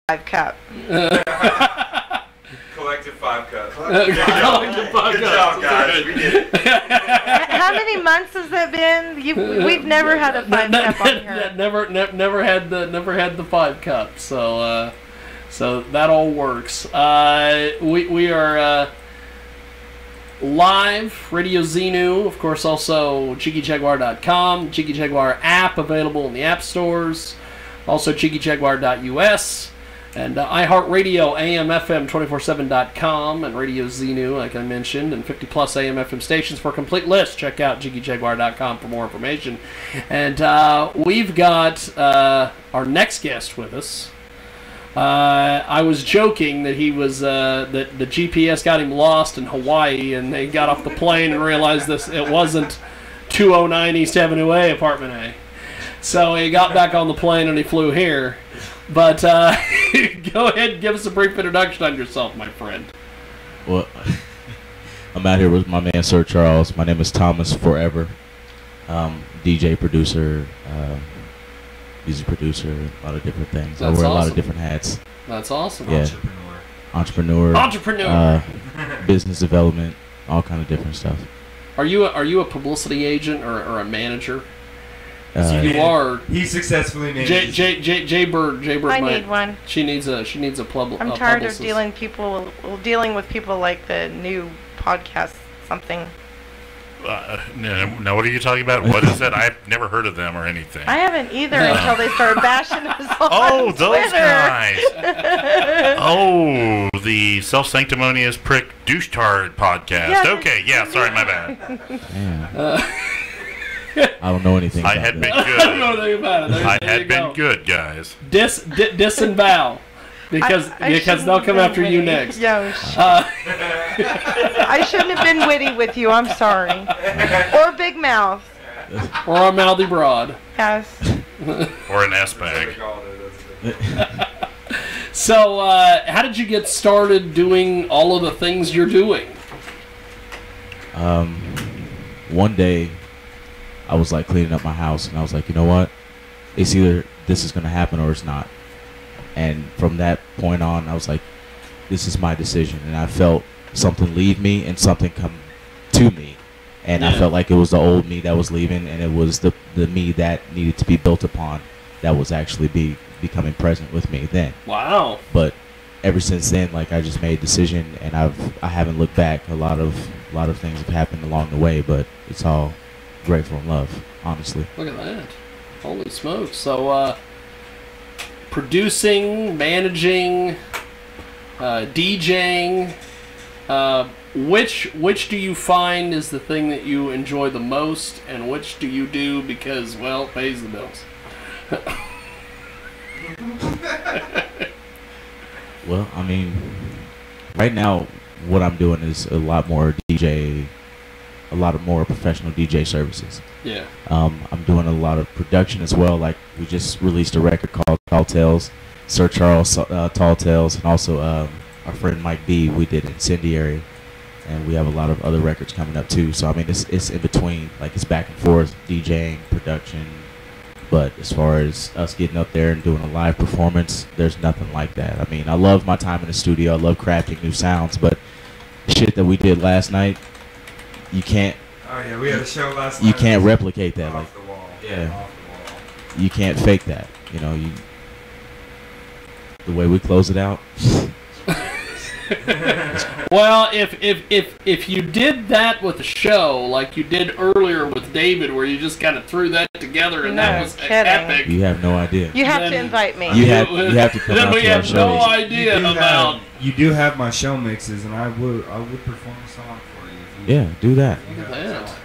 cup. Collective 5 cups. Collective 5 cups. Good job, guys. We did it. How many months has that been? We've never had a 5 cup on here. Never had the 5 cup. So that all works. We are live, Radio Xenu, of course, also JiggyJaguar.com, Jiggy Jaguar app available in the app stores, also JiggyJaguar.us, and iHeartRadio, AMFM247.com, and Radio Xenu, like I mentioned, and 50-plus AM/FM stations. For a complete list, check out JiggyJaguar.com for more information. And we've got our next guest with us. I was joking that he was that the GPS got him lost in Hawaii, and they got off the plane and realized it wasn't 209 East Avenue A, Apartment A. So he got back on the plane and he flew here. But go ahead and give us a brief introduction on yourself, my friend. Well, I'm out here with my man Sir Charles. My name is Thomas Forever. DJ, producer, music producer, a lot of different things. I wear a lot of different hats. That's awesome. Yeah. Entrepreneur. Business development, all kind of different stuff. Are you a publicity agent or a manager? You are. He successfully made Jay Bird. I need one. She needs a publicist. I'm tired of dealing with people like the new podcast something. No, what are you talking about? What is it? I've never heard of them or anything. I haven't either until they started bashing us on those Twitter. guys. Oh, the self-sanctimonious prick douche-tard podcast. Yeah, okay, yeah, sorry, my bad. I don't know anything about I had that. been good. I don't know anything about it. I had been good, guys. Disavow. Because they'll come after you next. Yo, I shouldn't have been witty with you. I'm sorry. Or big mouth. Or a mouthy broad. Yes. Or an S-bag. So, how did you get started doing all of the things you're doing? One day, I was like cleaning up my house, and I was like, you know what? It's either this is going to happen or it's not. And from that point on, I was like, this is my decision. And I felt something leave me and something come to me. And I felt like it was the old me that was leaving, and it was the me that needed to be built upon that was actually becoming present with me then. Wow. But ever since then, like, I just made a decision, and I haven't looked back. A lot of things have happened along the way, but it's all grateful and love, honestly. Look at that. Holy smokes. So, producing, managing, DJing, which do you find is the thing that you enjoy the most, and which do you do because, well, it pays the bills? Well, I mean, right now what I'm doing is a lot more professional DJ services. Yeah. I'm doing a lot of production as well. Like, we just released a record called Tall Tales, Sir Charles Tall Tales, and also our friend Mike B. We did Incendiary, and we have a lot of other records coming up too. So I mean, it's in between, like, it's back and forth, DJing, production. But as far as us getting up there and doing a live performance, there's nothing like that. I mean, I love my time in the studio. I love crafting new sounds, but shit that we did last night, you can't. Oh yeah, we had a show last night. You can't replicate that. Off the wall. Yeah. Off the wall. You can't fake that. You know, the way we close it out. Well, if you did that with a show like you did earlier with David, where you just kind of threw that together and that was epic. You have no idea. You have to invite me. You have to come out we to our have shows. no idea about. You do have my show mixes, and I would perform a song for you. Yeah, do that. Look at that.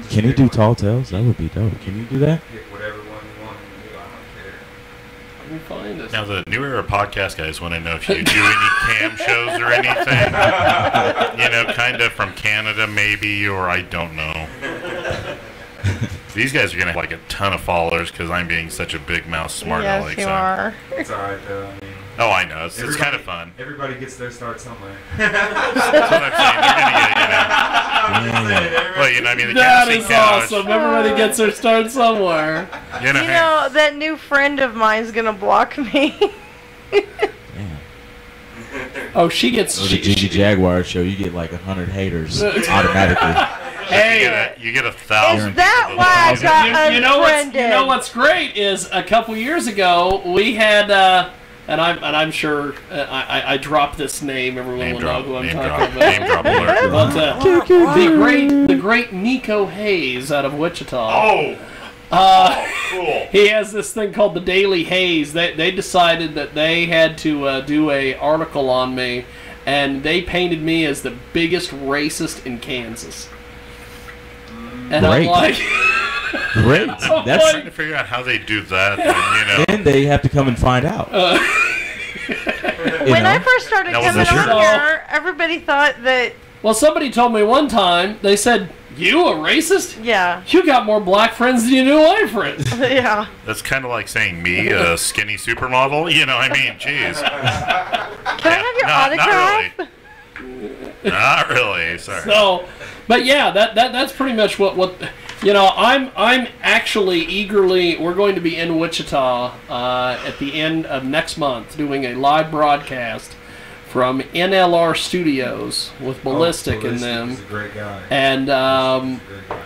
Can you do Tall Tales? That would be dope. Can you do that? Pick whatever one you want to do. I don't care. Let me find this. Now, the New Era podcast guys want to know if you do any cam shows or anything. You know, kind of from Canada maybe, or I don't know. These guys are going to have like a ton of followers because I'm being such a big mouth smart yes, aleck. you are. It's alright though. I mean, Oh, I know. It's kind of fun. Everybody gets their start somewhere. That's what I'm saying. They're gonna get, Well, I mean, the That Tennessee is Couch, awesome. Everybody gets their start somewhere. You know, that new friend of mine's gonna block me. Oh, she gets. the Jiggy Jaguar show, you get like 100 haters automatically. Hey, you get 1,000. Is that why I got unfriended? You know what's great is a couple years ago we had, and I'm sure I drop this name. Everyone will know who I'm talking about. Name drop alert. But, the great Nico Hayes out of Wichita. Oh. Cool. He has this thing called the Daily Haze. They decided that they had to do a article on me, and they painted me as the biggest racist in Kansas. And Great. I'm like, Great. I'm That's Trying to figure out how they do that. And, then they have to come and find out. When I first started That was coming the on truth. here, everybody thought that, well, somebody told me one time. They said, "You a racist? yeah, You got more black friends than you do white friends." yeah. that's kind of like saying me, a skinny supermodel. I mean, jeez. Can I have your autograph? Not really. Sorry. So, but yeah, that's pretty much what I'm actually eagerly. We're going to be in Wichita at the end of next month doing a live broadcast from NLR Studios with Ballistic in them. He's a great guy. And He's a great guy.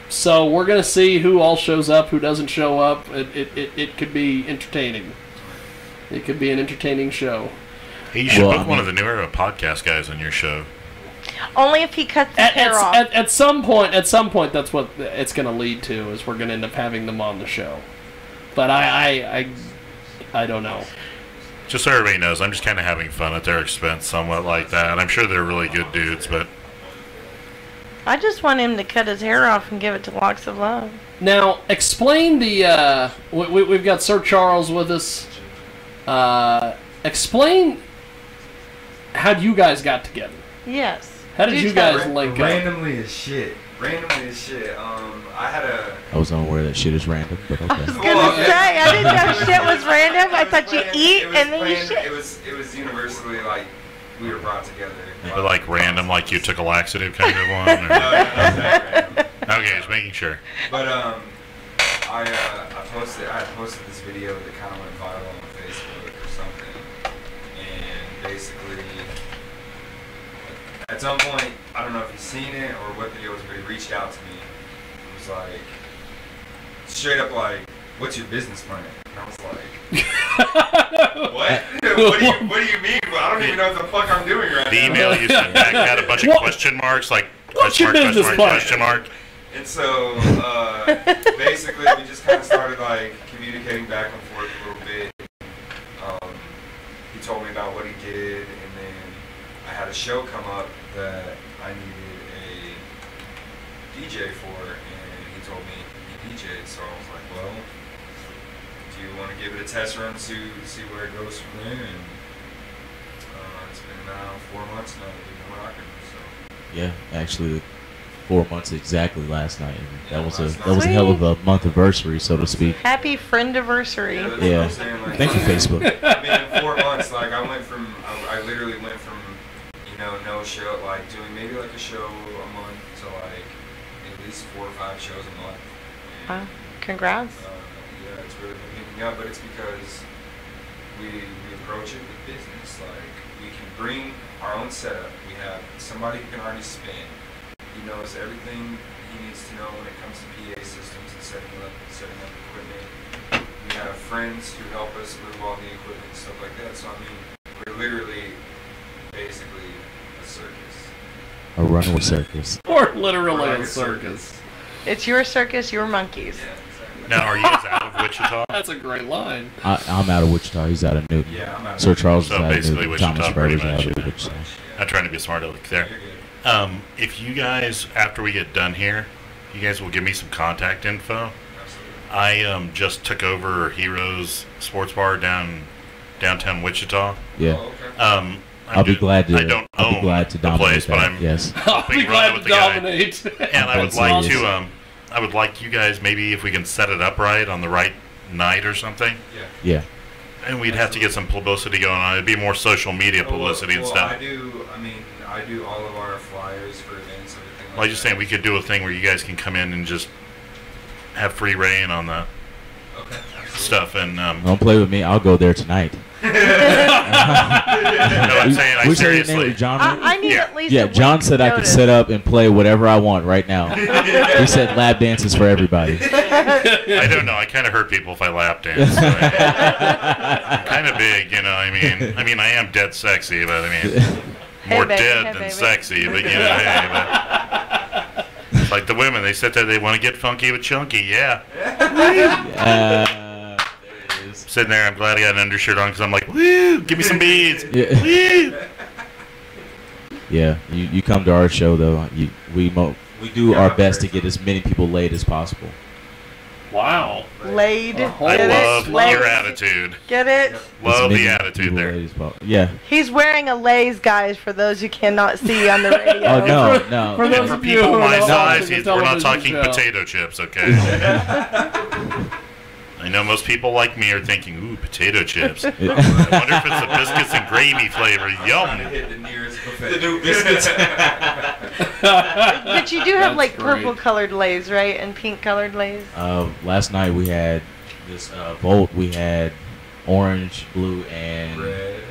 so we're gonna see who all shows up, who doesn't show up. It could be entertaining. It could be an entertaining show. Hey, you should book one of the newer podcast guys on your show. Only if he cuts his hair off. At some point, that's what it's going to lead to. Is we're going to end up having them on the show. But I don't know. Just so everybody knows, I'm just kind of having fun at their expense, somewhat like that. I'm sure they're really good dudes, but I just want him to cut his hair off and give it to Locks of Love. Now, explain the. We've got Sir Charles with us. Explain how you guys got together. Yes. How did you guys link up? Randomly as shit. I had a... I was unaware that shit is random, but I okay. was gonna say, I didn't know shit was random. I thought you eat and then you shit. It was universally like we were brought together. but like random, like you took a laxative kind of one. Or? No, not random. Okay, just making sure. But I posted this video that kind of went viral on Facebook or something, and basically at some point, I don't know if you've seen it or what video was, but he reached out to me. It was like straight up like, "What's your business plan?" And I was like, "What? what do you mean? Well, I don't even know what the fuck I'm doing right now." The email you sent back had a bunch of question marks, like question mark. And so, basically, we just kind of started, like, communicating back and forth a little bit. He told me about what he did, and then I had a show come up that I needed a DJ for, and he told me he DJ'd, so I was like, well, do you want to give it a test run to see where it goes from there? And it's been now 4 months now that we've been rocking, so. Yeah, actually, 4 months exactly last night. And that was a Sweet. hell of a month anniversary, so to speak. Happy friend-iversary. Yeah, that's Yeah. what I'm saying, like, Thank you, Facebook. I mean, in 4 months, like, I literally went from, no show, like, doing maybe, like, a show a month to, like, at least 4 or 5 shows a month. And, Wow. Congrats. yeah, it's really been picking up, but it's because we approach it with business. Like, we can bring our own setup. We have somebody who can already spin. He knows everything he needs to know when it comes to PA systems and setting up equipment. We have friends who help us move all the equipment and stuff like that. So I mean, we're literally basically a circus. A runaway circus. Or literally We're a like circus. It's your circus, your monkeys. Yeah, exactly. Now, are you guys out of Wichita? That's a great line. I'm out of Wichita. He's out of Newton. Yeah, I'm out of Sir Charles is So out of basically Newton. Thomas Wichita, pretty Burber's out much, of yeah. Wichita. I'm trying to be smart aleck there. You're good. If you guys, after we get done here, you guys will give me some contact info. Absolutely. I just took over Heroes Sports Bar downtown Wichita. Yeah. Oh, okay. I'll be glad to. I don't I'll be own glad to the dominate place, but that. I'm Yes. I'll be Run glad with to the guy. dominate. and I would That's like serious. to I would like you guys maybe if we can set it up right on the right night or something. Yeah. Yeah. And we'd have to get some publicity going on. It'd be more social media publicity and stuff. I do all of our flyers for events, everything. Well, I just saying we could do a thing where you guys can come in and just have free reign on the stuff. And don't play with me. I'll go there tonight. no, I'm saying, I seriously. John, I need at least a John week's said I could notice. set up and play whatever I want right now. He said lap dances for everybody. I don't know. I kind of hurt people if I lap dance. So I'm kind of big, you know. I mean, I am dead sexy, but I mean, more baby, dead hey, than baby. sexy. But you know, hey, but it's like the women. They sit there. They want to get funky with Chunky. Yeah. Sitting there, I'm glad I got an undershirt on because I'm like, woo, give me some beads. Yeah. Woo. Yeah, you come to our show though. We do our best to get as many people laid as possible. Wow. Laid. I I Get love it? Laid. your attitude. Get it? Love As the many attitude people there. laid as possible. Yeah. He's wearing a Lay's, guys, for those who cannot see on the radio. Oh no, For no. those And for of you people who are my not size, watching the we're not television talking show. potato chips, okay? I know most people like me are thinking, ooh, potato chips. I wonder if it's the biscuits and gravy flavor. Yum. Hit the nearest buffet. The new biscuits. But you do have That's like great. purple colored Lay's, right? And pink colored Lay's. Last night we had this Volt. We had orange, blue, and Red.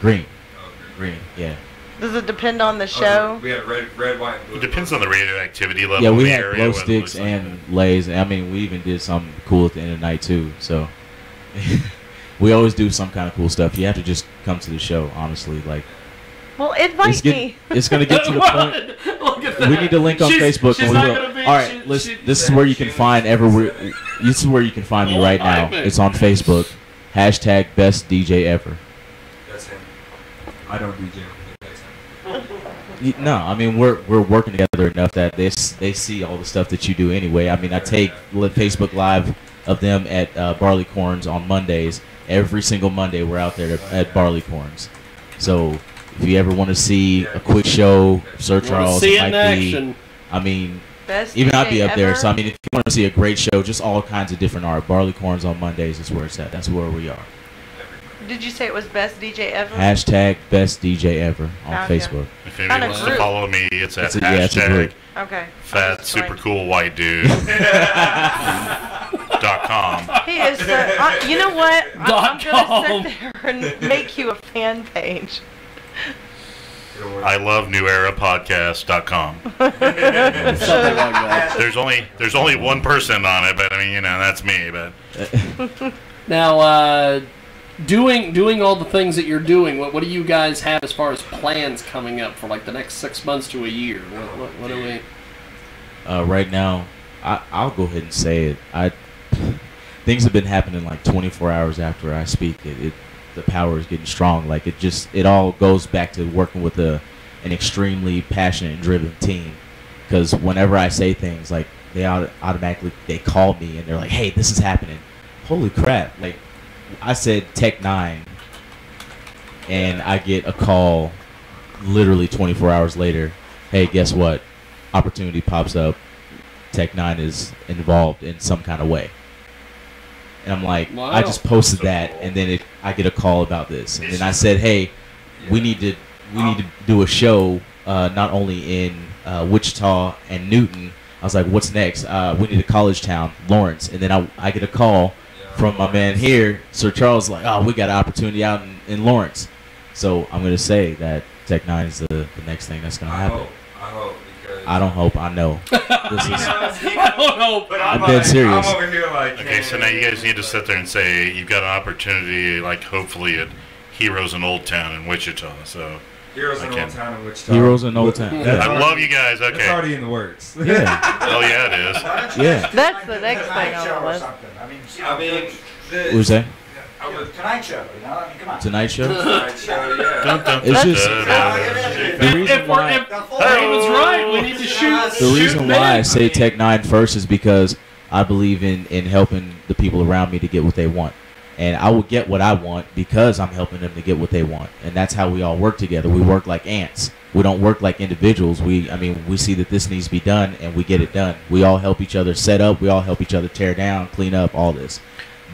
green. Oh, Green, yeah. Does it depend on the show? We had red, white, and blue. It depends on the radioactivity level Yeah, in we the had area. glow what it sticks looks like. and lays. I mean, we even did something cool at the end of the night too. So we always do some kind of cool stuff. You have to just come to the show, honestly. Like Well, invite me. it's gonna get to the point. Look at that. We need to link on Facebook. She's And we not will. gonna be, All right, this is where you can find This is where you can find me right now. It's on Facebook. Hashtag best DJ ever. That's him. I don't DJ. That's him. No, I mean we're working together enough that they see all the stuff that you do anyway. I mean I take Facebook Live of them at Barleycorns on Mondays. Every single Monday we're out there at Barleycorns. So if you ever want to see a quick show, Sir Charles, See it it in might be. action. I mean, Best even I'd be DJ up there. ever? So I mean, if you want to see a great show, just all kinds of different art. Barleycorns on Mondays is where it's at. That's where we are. Did you say it was best DJ ever? Hashtag best DJ ever on Gotcha. Facebook. If Kinda anybody wants to group. follow me, it's at It's a group. hashtag Okay. fat super cool white dude .com. He is. You know what? I'm .com. gonna sit there and make you a fan page. I love newerapodcast.com. Something like that. There's only one person on it, but I mean, you know, that's me. But Now, doing all the things that you're doing, what do you guys have as far as plans coming up for like the next 6 months to a year? What do we? Right now, I'll go ahead and say it. Things have been happening like 24 hours after I speak. The power is getting strong. Like it all goes back to working with an extremely passionate and driven team. Because whenever I say things, like they automatically call me and they're like, "Hey, this is happening." Holy crap! Like I said, Tech 9, and I get a call literally 24 hours later. Hey, guess what? Opportunity pops up. Tech 9 is involved in some kind of way. And I'm like, Wow. I just posted So that, cool. and then I get a call about this, and then I said, hey, we need to do a show not only in Wichita and Newton. I was like, what's next? We need a college town, Lawrence. And then I get a call from my man here, Sir Charles, like, oh, we got an opportunity out in Lawrence. So I'm going to say that Tech 9 is the next thing that's going to happen. I hope because I don't hope, I know. This is, I don't know. But I'm dead serious. I'm over here like. okay, so now you guys need to sit there and say you've got an opportunity, like hopefully at Heroes in Old Town in Wichita. So Heroes in Okay. Old Town in Wichita. Heroes in Old Town. That's I Yeah. love you guys. It's Okay. already in the works. Yeah. Oh yeah, it is. Yeah. That's the next thing Tonight show on the or list. something. I mean, I mean, What was that? Tonight show, you know? I mean, come on. Tonight show? Tonight show, yeah. Dun, dun, It's dun, just- dun, dun. The reason why If David's right, we need to shoot. the reason shoot why I men. say Tech 9 first is because I believe in helping the people around me to get what they want. And I will get what I want because I'm helping them to get what they want. And that's how we all work together. We work like ants. We don't work like individuals. We see that this needs to be done and we get it done. We all help each other set up. We all help each other tear down, clean up, all this.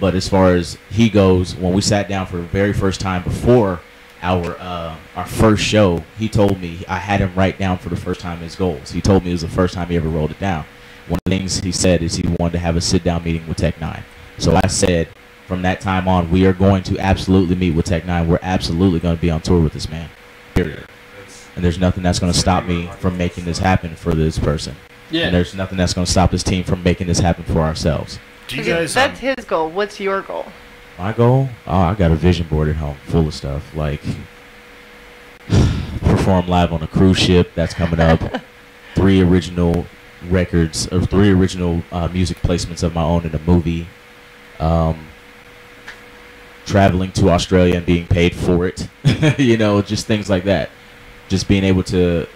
But as far as he goes, when we sat down for the very first time before our first show, he told me I had him write down for the first time his goals. He told me it was the first time he ever wrote it down. One of the things he said is he wanted to have a sit-down meeting with Tech Nine. So I said, from that time on, we are going to absolutely meet with Tech Nine. We're absolutely going to be on tour with this man. Period. And there's nothing that's going to stop me from making this happen for this person. Yeah. And there's nothing that's going to stop this team from making this happen for ourselves. Do you guys? That's his goal. What's your goal? My goal? Oh, I got a vision board at home full of stuff. Like, perform live on a cruise ship. That's coming up. 3 original records, or 3 original music placements of my own in a movie. Traveling to Australia and being paid for it. You know, just things like that. Just being able to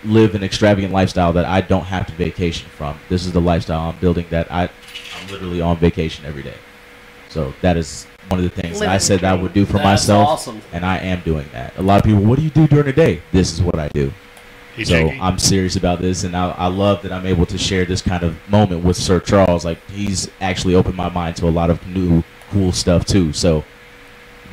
live an extravagant lifestyle that I don't have to vacation from. This is the lifestyle I'm building that I'm literally on vacation every day. So that is one of the things that I said that I would do for myself. Awesome. And I am doing that. A lot of people, what do you do during the day? This is what I do. Hey, So Jiggy. I'm serious about this, and I love that I'm able to share this kind of moment with Sir Charles. Like, he's actually opened my mind to a lot of new, cool stuff, too. So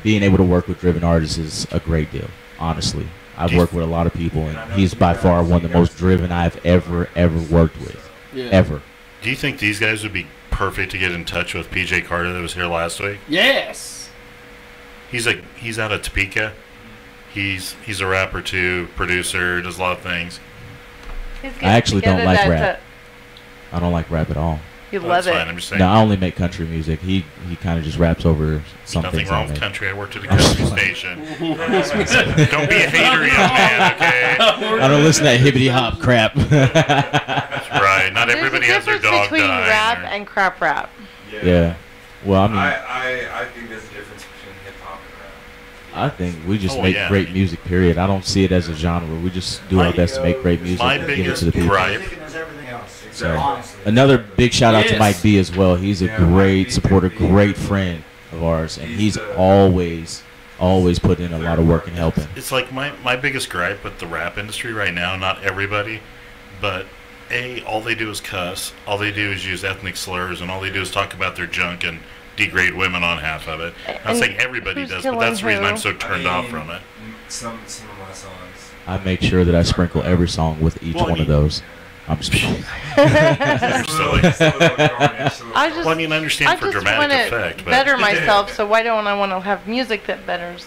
being able to work with driven artists is a great deal, honestly. I've worked with a lot of people, and he's by far one of the most driven I've ever worked with. Yeah. Ever. Do you think these guys would be perfect to get in touch with PJ Carter that was here last week? Yes. He's out of Topeka. He's a rapper too, producer, does a lot of things. I actually don't like rap. I don't like rap at all. You Oh, love that's it. fine. I'm just saying. No, I only make country music. He kind of just raps over some Nothing things wrong I with make. country. I worked at a country station. Don't be a hater, young man, okay? I don't listen to that hibbity hop crap. Right. Not There's everybody a has their difference dog between dying. rap or- and crap rap. Yeah. Well, I mean, I think there's a difference between hip hop and rap. I think we just Oh, make yeah. great music, period. I don't see it as a genre. We just do our best to make great music My and give it biggest to the people. gripe- Music and there's everything else. So, Honestly. another big shout out to Yes. Mike B as well. He's a Yeah, Mike great B, supporter, Big B. great friend of ours, and He's he's the- always put in a lot of work and helping. It's like my biggest gripe with the rap industry right now, not everybody, but all they do is cuss. All they do is use ethnic slurs, and all they do is talk about their junk and degrade women on half of it. I'm not And saying everybody who's does, but that's the reason killing I'm so who? turned off from it. Some of my songs. I make sure that I sprinkle every song with each Well, I one of mean- those. I'm just kidding. You're silly. I just, Well, I mean, I understand I for just dramatic want to effect, but better myself, so why don't I want to have music that betters?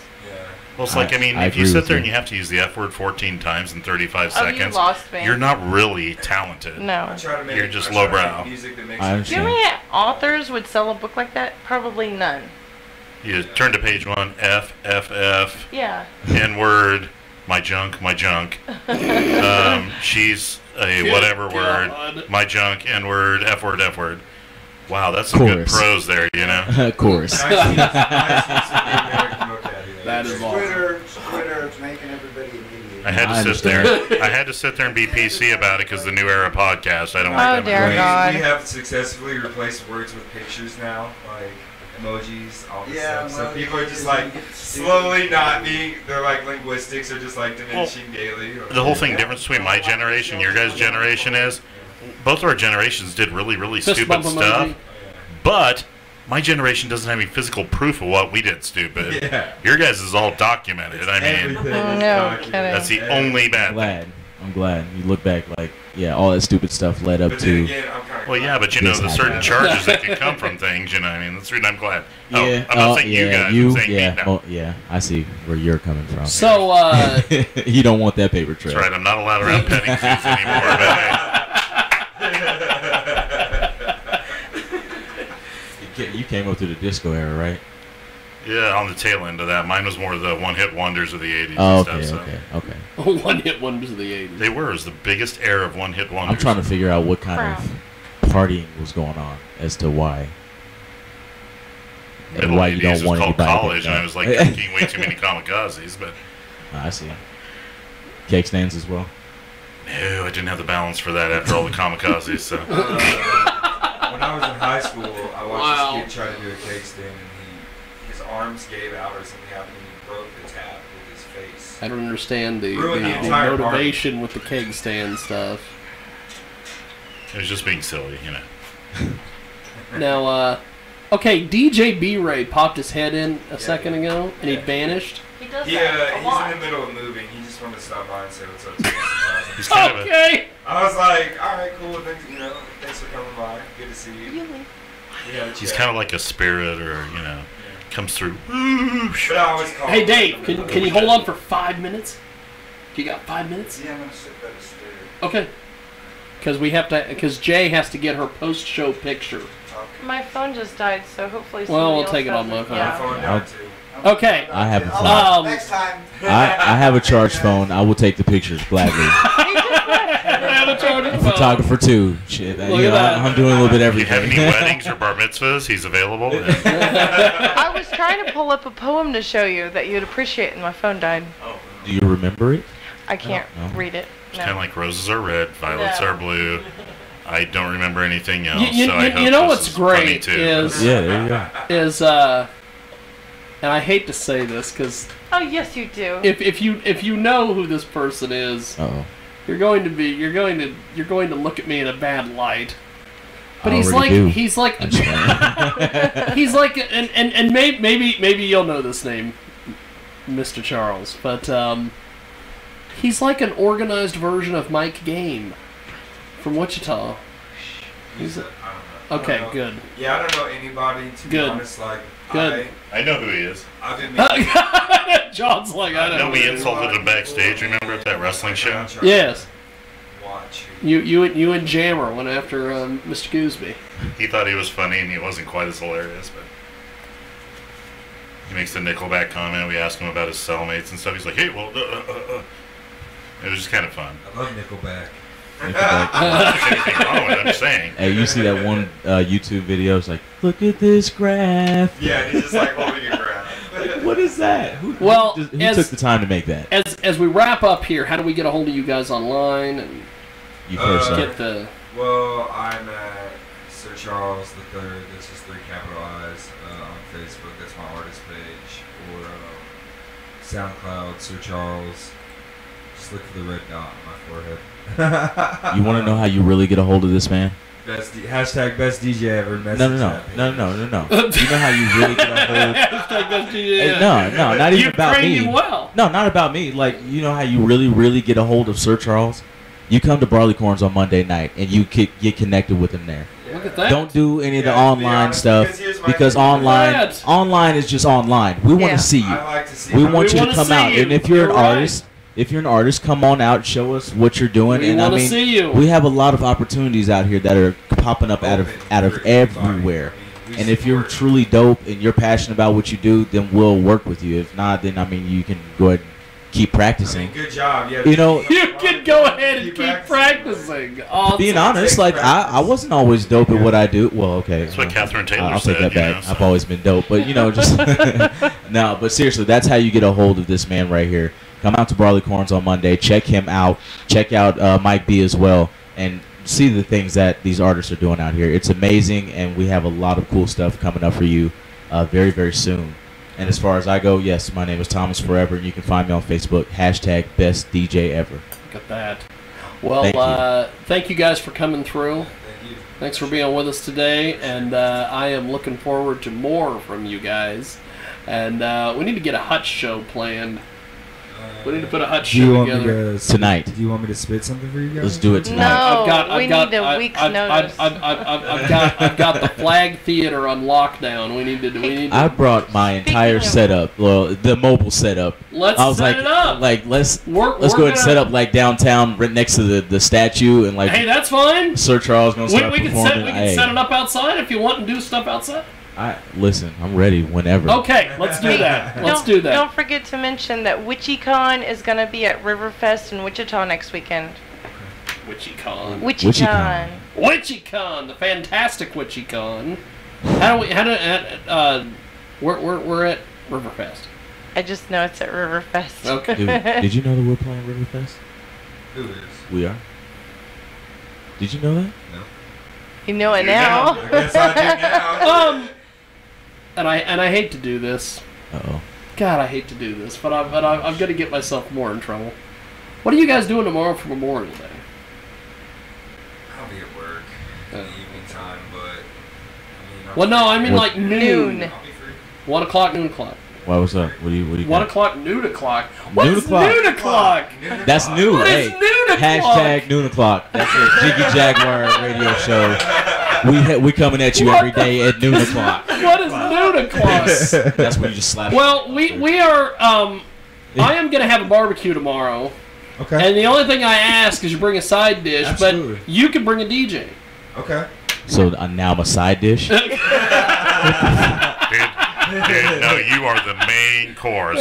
well, it's like I mean, I if you agree sit with there you. and you have to use the F word 14 times in 35 Oh, you seconds, lost me. you're not really talented. No. You're just lowbrow. I Do you know understand. how many authors would sell a book like that? Probably none. You turn to page 1, F, F, F, Yeah. N word, my junk, my junk. She's a whatever word, God. my junk, N word, F word, F word. Wow, that's some good Chorus. prose there, you know? Chorus. That is awesome. Twitter, it's making everybody an idiot. I had I to sit there. I had to sit there and be PC about it because the New Era podcast. I don't Oh, like dear them. God. We have successfully replaced words with pictures now, like emojis, all this Yeah, stuff. So emojis, people are just you like get stupid. slowly not being. They're like linguistics are just like diminishing daily. The whole thing difference between my generation and your guys' generation is both of our generations did really, really Fist stupid bump stuff, emoji. but my generation doesn't have any physical proof of what we did stupid. Yeah. Your guys is all documented. I mean, Everything No is documented. kidding. that's the only bad thing. I'm glad. You look back like, yeah, all that stupid stuff led up But then to. again, I'm kind of Well, yeah, but you know, This the certain happened. charges that can come from things, you know, I mean, that's the reason I'm glad. Oh, Yeah, I'm not saying you yeah, guys, I'm saying yeah, me now. oh, yeah. I see where you're coming from. So, You don't want that paper trail. That's right, I'm not allowed around petting zoots anymore, but hey. You came up through the disco era, right? Yeah, on the tail end of that. Mine was more the one-hit wonders of the 80s Oh, and okay, stuff. So. okay. one-hit wonders of the 80s. They were. It was the biggest era of one-hit wonders. I'm trying to figure out what kind Crap. of partying was going on as to why. And Middle why you 80s don't was want called anybody to college, get and I that. was like drinking way too many kamikazes, but I see. Cake stands as well. no, I didn't have the balance for that after all the kamikazes, so. When I was in high school, I watched Wow. this kid try to do a cake stand, and his arms gave out or something happened, and he broke the tap with his face. I don't understand the Ruined the entire motivation with the keg stand stuff. It was just being silly, you know. Now, Okay, DJ B-Ray popped his head in a second ago, and he vanished. He does Yeah, that a lot. he's in the middle of moving. He just wanted to stop by and say what's up to us. He's kind of a, Okay. I was like, all right, cool. Thanks, thanks for coming by. Good to see you. Really? Yeah, he's kind of like a spirit, or comes through. Woo, But I always call Hey, him Dave, like the can you hold on for 5 minutes? You got 5 minutes? Yeah, I'm gonna sit by the stair. Okay. Because Jay has to get her post-show picture. My phone just died, so hopefully Well, somebody we'll else take it has on my phone. My Yeah. phone died too. Okay. I have a phone. I'll- Um, next time. I have a charge phone. I will take the pictures gladly. Photographer too. Shit, Look at that. I'm doing a little bit of If you have everything. any weddings or bar mitzvahs, he's available. I was trying to pull up a poem to show you that you'd appreciate, and my phone died. Do you remember it? I can't No. read it. It's kind of like roses are red, violets No. are blue. I don't remember anything else, You- so I hope know this what's is funny great too. is Yeah, there you go. and I hate to say this because Oh, yes, you do. if you know who this person is, Uh-oh. you're going to look at me in a bad light. But I he's already do. he's like I'm just kidding. he's like and maybe you'll know this name, Mr. Charles, but he's like an organized version of Mike Game from Wichita. He's I don't know. Okay, I don't know. good. Yeah, I don't know anybody, to be Good. honest. Like, Good. I know who he is. I've been making John's like, I I don't know we know. insulted him backstage. Remember at that wrestling show? Yes. Watch. You and Jammer went after Mr. Gooseby. He thought he was funny, and he wasn't quite as hilarious, but he makes the Nickelback comment. We ask him about his cellmates and stuff. He's like, "Hey, well, It was just kind of fun. I love Nickelback. There's anything wrong with it, I'm saying. Hey, you see that one YouTube video? It's like, look at this graph. Yeah, he's just like holding a graph. Like, what is that? Who As- took the time to make that? As we wrap up here, how do we get a hold of you guys online and You first, sir. get the? Well, I'm at Sir Charles the Third. That's just 3 capital I's on Facebook. That's my artist page. Or SoundCloud, Sir Charles. Just look for the red dot on my forehead. You want to know how you really get a hold of this man? Hashtag best DJ ever. No. You know how you really get a hold? Hey, no, not even You about trained me. him well. No, not about me. Like, you know how you really get a hold of Sir Charles? You come to Barleycorns on Monday night and you get connected with him there. Look at that. Don't do any of the Yeah, to be online honest, stuff because here's my because thing. online is just online. We want Yeah. to see you. I like to see. We how want you wanna to come see out, you. and if you're You're an right. artist, come on out, show us what you're doing. We And I wanna mean, see you. we have a lot of opportunities out here that are popping up out of everywhere. And if you're truly dope and you're passionate about what you do, then we'll work with you. If not, then I mean, you can go ahead and keep practicing. good job. Yeah, You know- You can go ahead and keep practicing. Awesome. Being honest, like I wasn't always dope at what I do. Well, okay, That's what Catherine Taylor I'll take said, that you back. know, so. I've always been dope, but just no. But seriously, that's how you get a hold of this man right here. Come out to Barleycorns on Monday. Check him out. Check out Mike B as well, and see the things that these artists are doing out here. It's amazing, and we have a lot of cool stuff coming up for you very, very soon. And as far as I go, yes, my name is Thomas Forever, and you can find me on Facebook, hashtag Best DJ Ever. Look at that. Well, thank you guys for coming through. Thank you. Thanks for being with us today, and I am looking forward to more from you guys. And we need to get a Hutch show planned. We need to put a Hutch show together. Tonight. Do you want me to spit something for you guys? Let's do it tonight. No, we need a week's notice. I've got the Flag Theater on lockdown. We need to. I brought my entire Speaking of- setup, well, the mobile setup. Let's I was set like, it up. let's We're go ahead and gonna- set up like downtown, right next to the statue, and like Hey, that's fine. Sir Charles gonna start We can performing. set it up outside if you want and do stuff outside. Listen, I'm ready whenever. Okay, let's do that. Let's do that. Don't forget to mention that WitchyCon is going to be at Riverfest in Wichita next weekend. WitchyCon. WitchyCon. WitchyCon, the fantastic WitchyCon. We're at Riverfest. I just know it's at Riverfest. Okay. Dude, did you know that we're playing Riverfest? Who is? We are. Did you know that? No. You know it You now. know. I guess I do now. And I hate to do this. Uh-oh. God, I hate to do this, but I'm going to get myself more in trouble. What are you guys doing tomorrow for Memorial Day? I'll be at work in the evening time, but I mean, Well, no, I mean What? like noon. Noon. I'll be free. 1 o'clock, noon o'clock. Why, what's up? What do you 1 got? o'clock, noon o'clock. What Noon is o'clock. noon o'clock? That's new. What Hey, is noon o'clock? hashtag noon o'clock. That's a Jiggy Jaguar radio show. We coming at you What every day at noon o'clock. What is noon o'clock? That's when you just slap. Well, we are. I am gonna have a barbecue tomorrow, Okay. and the only thing I ask is you bring a side dish, Absolutely. but you can bring a DJ. Okay. So now I'm a side dish. Dude, no, you are the main course.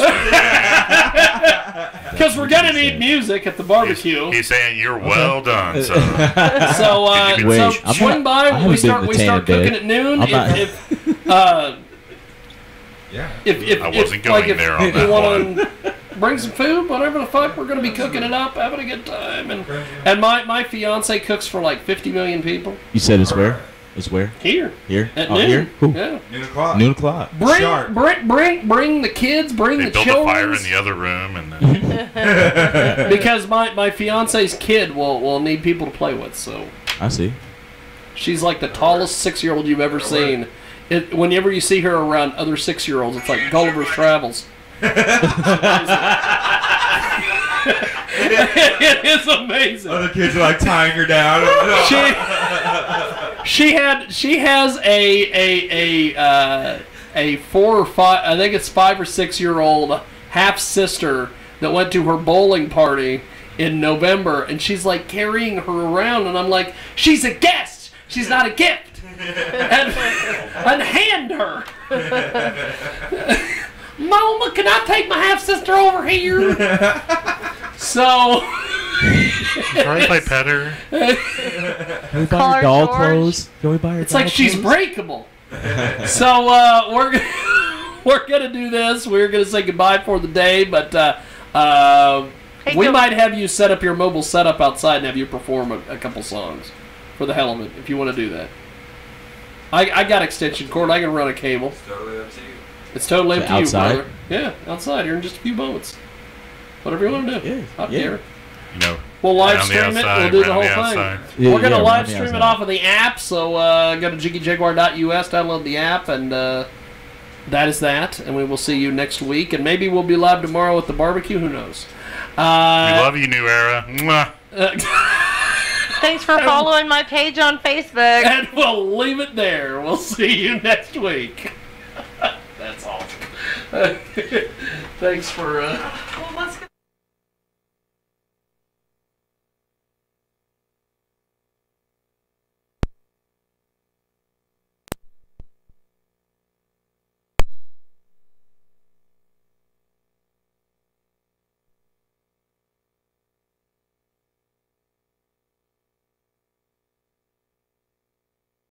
Because we're gonna need music at the barbecue. He's saying you're well done, so. So, Wait, so I'm swing not- I by. haven't We been start to Tanner cooking Bed. at noon. I'm not- Yeah. If I wasn't going like, if there on you that want to bring some food, whatever the fuck, we're gonna be cooking it up, having a good time, and my fiance cooks for like 50 million people You said it's where? It's where? here Here? at Oh, noon. here? Cool. Yeah. Noon o'clock. Noon o'clock. Sharp. Bring the kids, bring They the built children. a fire in the other room, and then Because my fiance's kid will need people to play with, so I see. she's like the tallest 6-year-old you've ever seen. Whenever you see her around other 6-year-olds, it's like Gulliver's Travels. It is amazing. Other kids are like tying her down. She has a 4 or 5, I think it's 5 or 6-year-old half sister that went to her bowling party in November, and she's like carrying her around, and I'm like, she's a guest, she's not a gift, and hand her. Mama, can I take my half sister over here? So. try if I pet her. Can we buy Call her her doll George. clothes? Can we buy her It's doll like she's clothes? breakable. So we're gonna do this. We're gonna say goodbye for the day, but Hey, we go- might have you set up your mobile setup outside and have you perform a couple songs for the hell of it, if you want to do that. I got extension cord. I can run a cable. It's totally up to you. It's totally up So to you, outside? brother. Yeah, outside here in just a few moments. Whatever you want to do. Yeah, Up yeah. here. You know, We'll live around the stream it. We'll outside, do the around whole the thing. outside. Yeah, We're gonna yeah, live around the stream it outside. off of the app, so go to jiggyjaguar.us, download the app, and that is that. And we will see you next week, and maybe we'll be live tomorrow at the barbecue. Who knows? We love you, New Era. Mwah. Thanks for following my page on Facebook. And we'll leave it there. We'll see you next week. That's awesome. Thanks for. Well, let's go.